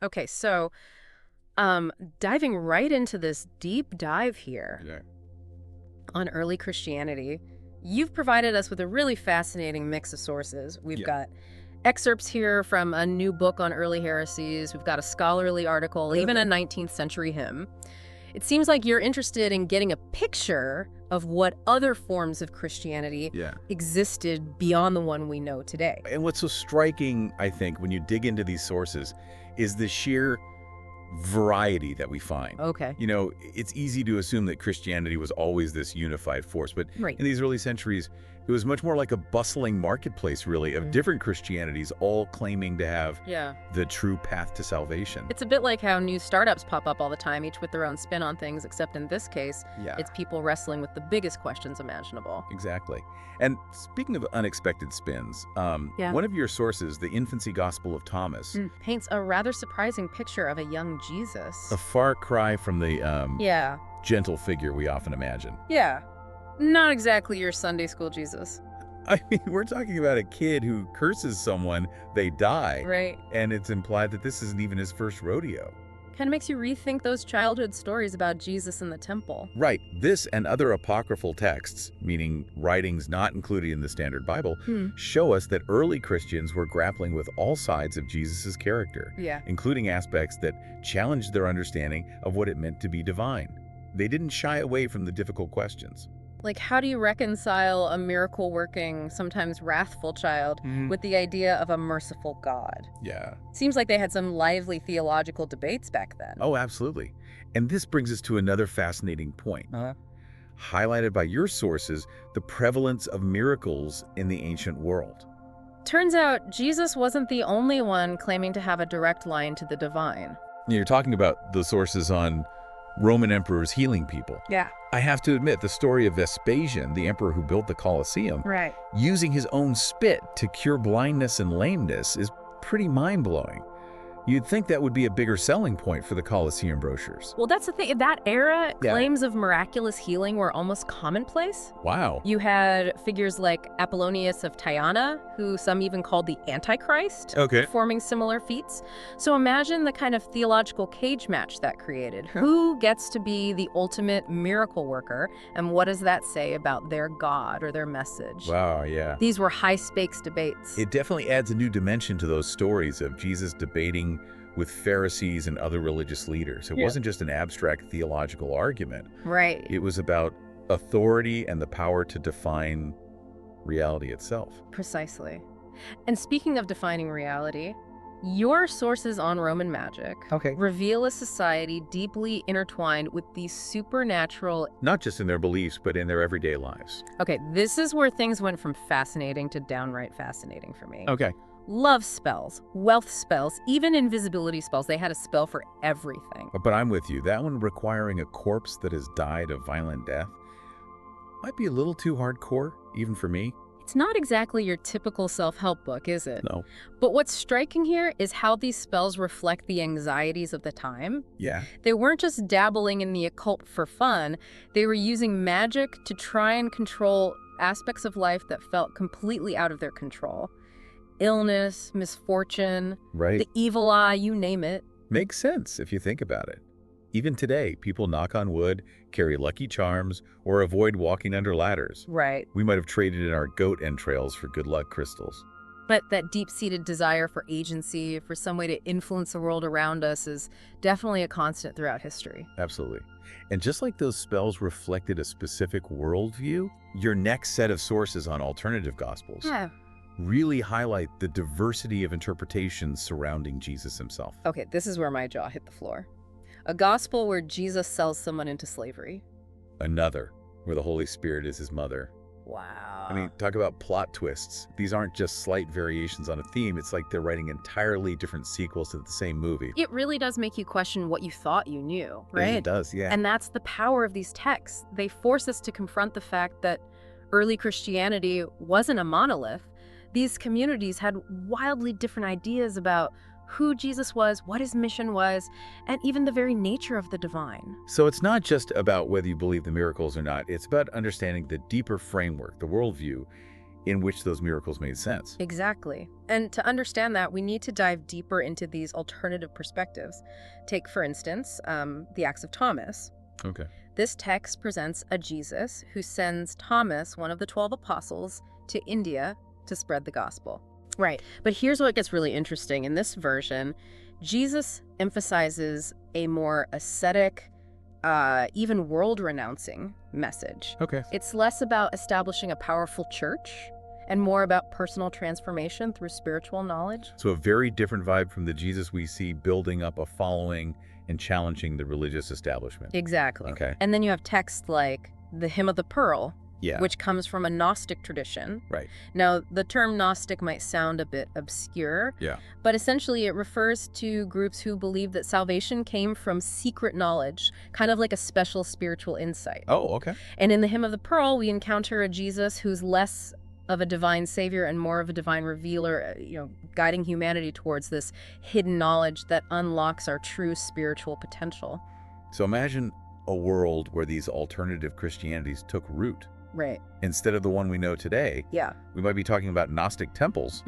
Okay, so diving right into this deep dive here Yeah. on early Christianity, you've provided us with a really fascinating mix of sources. We've Yeah. got excerpts here from a new book on early heresies. We've got a scholarly article, even a 19th century hymn. It seems like you're interested in getting a picture of what other forms of Christianity Yeah. existed beyond the one we know today. And what's so striking, I think, when you dig into these sources is the sheer variety that we find. Okay. You know, it's easy to assume that Christianity was always this unified force, but Right. in these early centuries, it was much more like a bustling marketplace, really, of different Christianities, all claiming to have Yeah. the true path to salvation. It's a bit like how new startups pop up all the time, each with their own spin on things, except in this case, Yeah. it's people wrestling with the biggest questions imaginable. Exactly. And speaking of unexpected spins, Yeah. one of your sources, the Infancy Gospel of Thomas, Paints a rather surprising picture of a young Jesus. a far cry from the Yeah. gentle figure we often imagine. Yeah. Not exactly your Sunday school Jesus. I mean, we're talking about a kid who curses someone, they die, Right. and it's implied that this isn't even his first rodeo. Kind of makes you rethink those childhood stories about Jesus in the temple. Right. This and other apocryphal texts, meaning writings not included in the standard Bible, show us that early Christians were grappling with all sides of Jesus' character, Yeah. including aspects that challenged their understanding of what it meant to be divine. They didn't shy away from the difficult questions. Like, how do you reconcile a miracle-working, sometimes wrathful child with the idea of a merciful God? Yeah. Seems like they had some lively theological debates back then. Oh, absolutely. And this brings us to another fascinating point. Highlighted by your sources, the prevalence of miracles in the ancient world. Turns out Jesus wasn't the only one claiming to have a direct line to the divine. You're talking about the sources on Roman emperors healing people. Yeah. I have to admit, the story of Vespasian, the emperor who built the Colosseum, Right. using his own spit to cure blindness and lameness is pretty mind-blowing. You'd think that would be a bigger selling point for the Colosseum brochures. Well, that's the thing. In that era, Yeah. claims of miraculous healing were almost commonplace. Wow. You had figures like Apollonius of Tyana, who some even called the Antichrist, Okay. performing similar feats. So imagine the kind of theological cage match that created. Who gets to be the ultimate miracle worker, and what does that say about their God or their message? Wow, yeah. These were high-stakes debates. It definitely adds a new dimension to those stories of Jesus debating with Pharisees and other religious leaders. It wasn't just an abstract theological argument. Right. It was about authority and the power to define reality itself. Precisely. And speaking of defining reality, your sources on Roman magic reveal a society deeply intertwined with the supernatural. Not just in their beliefs, but in their everyday lives. Okay, this is where things went from fascinating to downright fascinating for me. Okay. Love spells, wealth spells, even invisibility spells. They had a spell for everything. But I'm with you. That one requiring a corpse that has died a violent death might be a little too hardcore, even for me. It's not exactly your typical self-help book, is it? No. But what's striking here is how these spells reflect the anxieties of the time. Yeah. They weren't just dabbling in the occult for fun. They were using magic to try and control aspects of life that felt completely out of their control. Illness, misfortune, Right. the evil eye, you name it. Makes sense if you think about it. Even today, people knock on wood, carry lucky charms, or avoid walking under ladders. Right. We might have traded in our goat entrails for good luck crystals. But that deep-seated desire for agency, for some way to influence the world around us, is definitely a constant throughout history. Absolutely. And just like those spells reflected a specific worldview, your next set of sources on alternative gospels really highlight the diversity of interpretations surrounding Jesus himself. Okay, this is where my jaw hit the floor. A gospel where Jesus sells someone into slavery. Another, where the Holy Spirit is his mother. Wow. I mean, talk about plot twists. These aren't just slight variations on a theme. It's like they're writing entirely different sequels to the same movie. It really does make you question what you thought you knew, right? It does, yeah. And that's the power of these texts. They force us to confront the fact that early Christianity wasn't a monolith. These communities had wildly different ideas about who Jesus was, what his mission was, and even the very nature of the divine. So it's not just about whether you believe the miracles or not. It's about understanding the deeper framework, the worldview, in which those miracles made sense. Exactly. And to understand that, we need to dive deeper into these alternative perspectives. Take, for instance, the Acts of Thomas. Okay. This text presents a Jesus who sends Thomas, one of the 12 apostles, to India to spread the gospel. Right. But here's what gets really interesting. In this version, Jesus emphasizes a more ascetic, even world-renouncing message. Okay. It's less about establishing a powerful church and more about personal transformation through spiritual knowledge. So a very different vibe from the Jesus we see building up a following and challenging the religious establishment. Exactly. Okay. And then you have texts like the Hymn of the Pearl, Yeah. which comes from a Gnostic tradition. Right. Now, the term Gnostic might sound a bit obscure, Yeah. but essentially it refers to groups who believe that salvation came from secret knowledge, kind of like a special spiritual insight. Oh, okay. And in the Hymn of the Pearl, we encounter a Jesus who's less of a divine savior and more of a divine revealer, guiding humanity towards this hidden knowledge that unlocks our true spiritual potential. So imagine a world where these alternative Christianities took root. Right. Instead of the one we know today, Yeah. we might be talking about Gnostic temples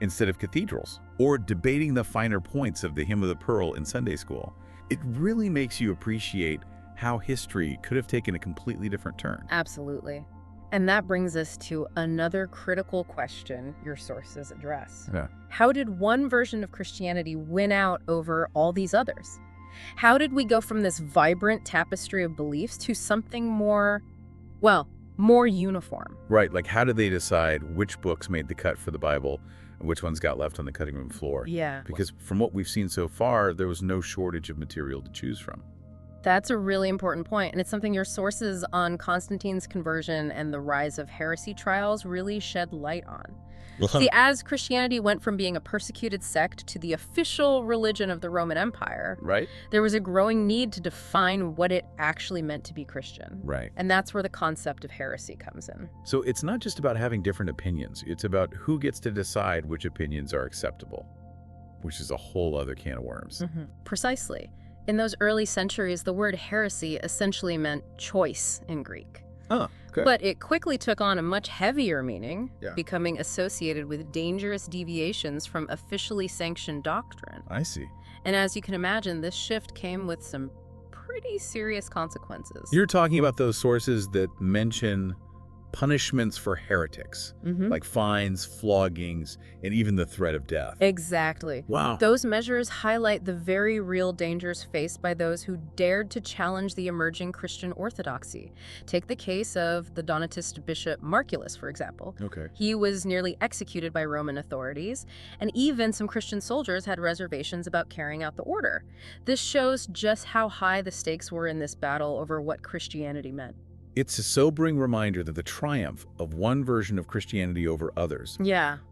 instead of cathedrals, or debating the finer points of the Hymn of the Pearl in Sunday school. It really makes you appreciate how history could have taken a completely different turn. Absolutely. And that brings us to another critical question your sources address. Yeah. How did one version of Christianity win out over all these others? How did we go from this vibrant tapestry of beliefs to something more uniform? Right, like how did they decide which books made the cut for the Bible and which ones got left on the cutting room floor? Yeah. Because from what we've seen so far, there was no shortage of material to choose from. That's a really important point, and it's something your sources on Constantine's conversion and the rise of heresy trials really shed light on. See, as Christianity went from being a persecuted sect to the official religion of the Roman Empire, Right? there was a growing need to define what it actually meant to be Christian. Right. And that's where the concept of heresy comes in. So it's not just about having different opinions. It's about who gets to decide which opinions are acceptable, which is a whole other can of worms. Precisely. In those early centuries, the word heresy essentially meant choice in Greek. Oh, okay. But it quickly took on a much heavier meaning, Yeah. becoming associated with dangerous deviations from officially sanctioned doctrine. I see. And as you can imagine, this shift came with some pretty serious consequences. You're talking about those sources that mention punishments for heretics, like fines, floggings, and even the threat of death. Exactly. Wow. Those measures highlight the very real dangers faced by those who dared to challenge the emerging Christian orthodoxy. Take the case of the Donatist bishop Marculus, for example. Okay. He was nearly executed by Roman authorities, and even some Christian soldiers had reservations about carrying out the order. This shows just how high the stakes were in this battle over what Christianity meant. It's a sobering reminder that the triumph of one version of Christianity over others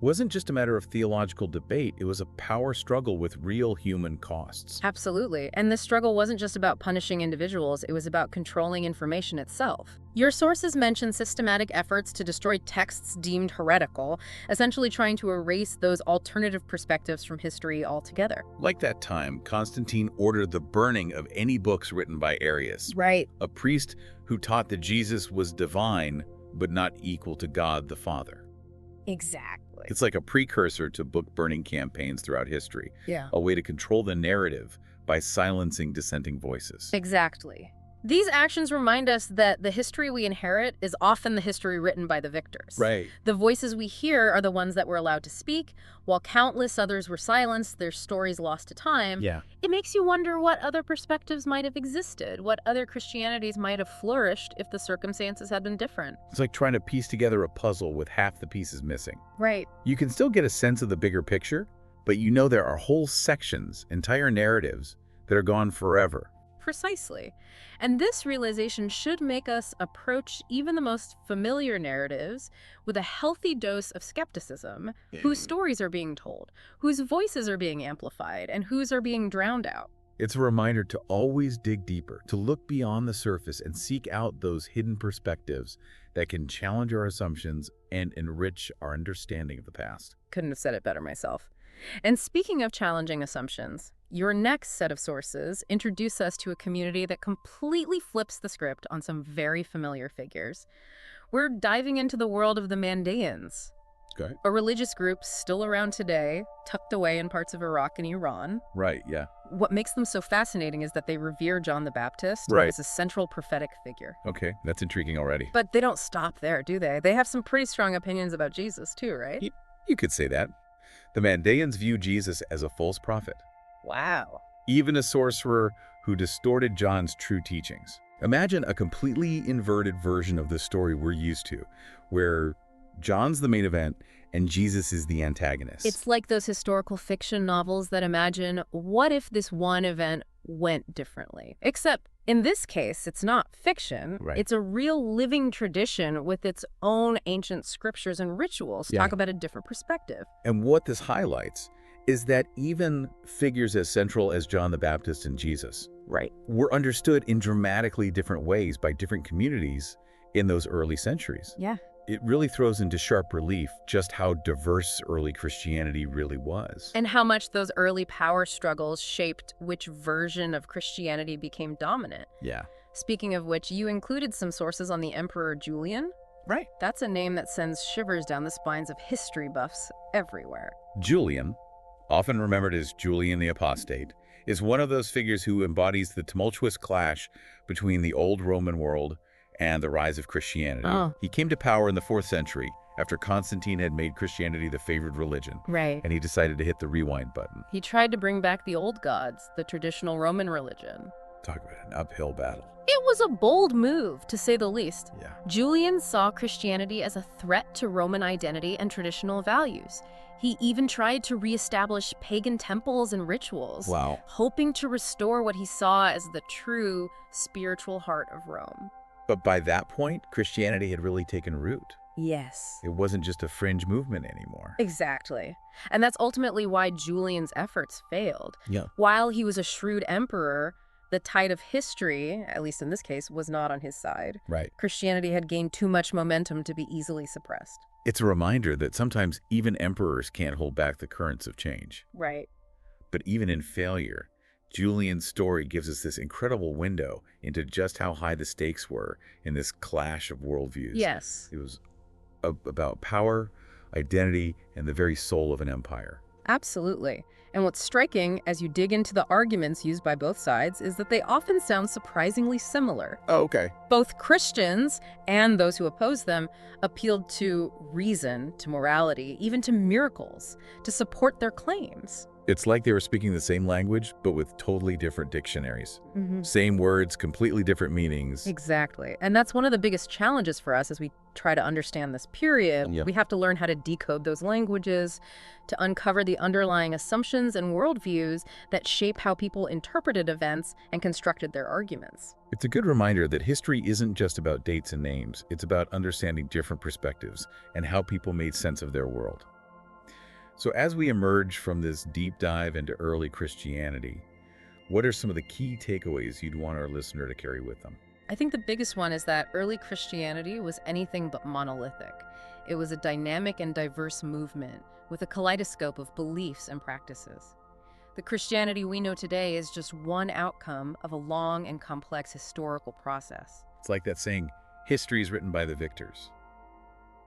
wasn't just a matter of theological debate, it was a power struggle with real human costs. Absolutely. And this struggle wasn't just about punishing individuals, it was about controlling information itself. Your sources mention systematic efforts to destroy texts deemed heretical, essentially trying to erase those alternative perspectives from history altogether. Like that time, Constantine ordered the burning of any books written by Arius, Right. a priest who taught that Jesus was divine, but not equal to God the Father. Exactly. It's like a precursor to book-burning campaigns throughout history, Yeah. a way to control the narrative by silencing dissenting voices. Exactly. These actions remind us that the history we inherit is often the history written by the victors. Right. The voices we hear are the ones that were allowed to speak, while countless others were silenced, their stories lost to time. Yeah. It makes you wonder what other perspectives might have existed, what other Christianities might have flourished if the circumstances had been different. It's like trying to piece together a puzzle with half the pieces missing. Right. You can still get a sense of the bigger picture, but you know there are whole sections, entire narratives, that are gone forever. Precisely. And this realization should make us approach even the most familiar narratives with a healthy dose of skepticism, whose stories are being told, whose voices are being amplified, and whose are being drowned out. It's a reminder to always dig deeper, to look beyond the surface and seek out those hidden perspectives that can challenge our assumptions and enrich our understanding of the past. Couldn't have said it better myself. And speaking of challenging assumptions, your next set of sources introduce us to a community that completely flips the script on some very familiar figures. We're diving into the world of the Mandaeans, Okay. a religious group still around today, tucked away in parts of Iraq and Iran. Right, yeah. What makes them so fascinating is that they revere John the Baptist Right. as a central prophetic figure. Okay, that's intriguing already. But they don't stop there, do they? They have some pretty strong opinions about Jesus, too, right? You could say that. The Mandaeans view Jesus as a false prophet, Wow. even a sorcerer who distorted John's true teachings. Imagine a completely inverted version of the story we're used to, where John's the main event and Jesus is the antagonist. It's like those historical fiction novels that imagine, what if this one event went differently? Except in this case, it's not fiction. Right. It's a real living tradition with its own ancient scriptures and rituals to Yeah. talk about a different perspective. And what this highlights is that even figures as central as John the Baptist and Jesus Right. were understood in dramatically different ways by different communities in those early centuries. Yeah. It really throws into sharp relief just how diverse early Christianity really was. And how much those early power struggles shaped which version of Christianity became dominant. Yeah. Speaking of which, you included some sources on the Emperor Julian. Right. That's a name that sends shivers down the spines of history buffs everywhere. Julian, often remembered as Julian the Apostate, is one of those figures who embodies the tumultuous clash between the old Roman world and the rise of Christianity. Oh. He came to power in the 4th century after Constantine had made Christianity the favored religion, Right. and he decided to hit the rewind button. He tried to bring back the old gods, the traditional Roman religion. Talk about an uphill battle. It was a bold move, to say the least. Yeah. Julian saw Christianity as a threat to Roman identity and traditional values. He even tried to reestablish pagan temples and rituals, Wow. hoping to restore what he saw as the true spiritual heart of Rome. But by that point, Christianity had really taken root. Yes. It wasn't just a fringe movement anymore. Exactly. And that's ultimately why Julian's efforts failed. Yeah. While he was a shrewd emperor, the tide of history, at least in this case, was not on his side. Right. Christianity had gained too much momentum to be easily suppressed. It's a reminder that sometimes even emperors can't hold back the currents of change. Right. But even in failure, Julian's story gives us this incredible window into just how high the stakes were in this clash of worldviews. Yes. It was about power, identity, and the very soul of an empire. Absolutely. And what's striking as you dig into the arguments used by both sides is that they often sound surprisingly similar. Oh, okay. Both Christians and those who oppose them appealed to reason, to morality, even to miracles, to support their claims. It's like they were speaking the same language, but with totally different dictionaries. Same words, completely different meanings. Exactly. And that's one of the biggest challenges for us as we try to understand this period. Yeah. We have to learn how to decode those languages, to uncover the underlying assumptions and worldviews that shape how people interpreted events and constructed their arguments. It's a good reminder that history isn't just about dates and names. It's about understanding different perspectives and how people made sense of their world. So as we emerge from this deep dive into early Christianity, what are some of the key takeaways you'd want our listener to carry with them? I think the biggest one is that early Christianity was anything but monolithic. It was a dynamic and diverse movement with a kaleidoscope of beliefs and practices. The Christianity we know today is just one outcome of a long and complex historical process. It's like that saying, history is written by the victors.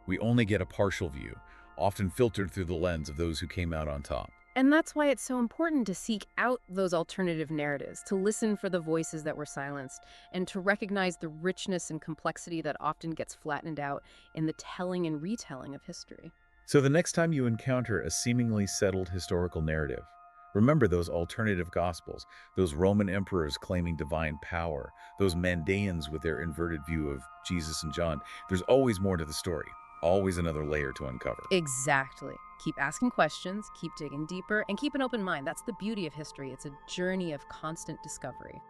We only get a partial view, often filtered through the lens of those who came out on top. And that's why it's so important to seek out those alternative narratives, to listen for the voices that were silenced, and to recognize the richness and complexity that often gets flattened out in the telling and retelling of history. So the next time you encounter a seemingly settled historical narrative, remember those alternative gospels, those Roman emperors claiming divine power, those Mandaeans with their inverted view of Jesus and John. There's always more to the story, always another layer to uncover. Exactly. Keep asking questions, keep digging deeper, and keep an open mind. That's the beauty of history. It's a journey of constant discovery.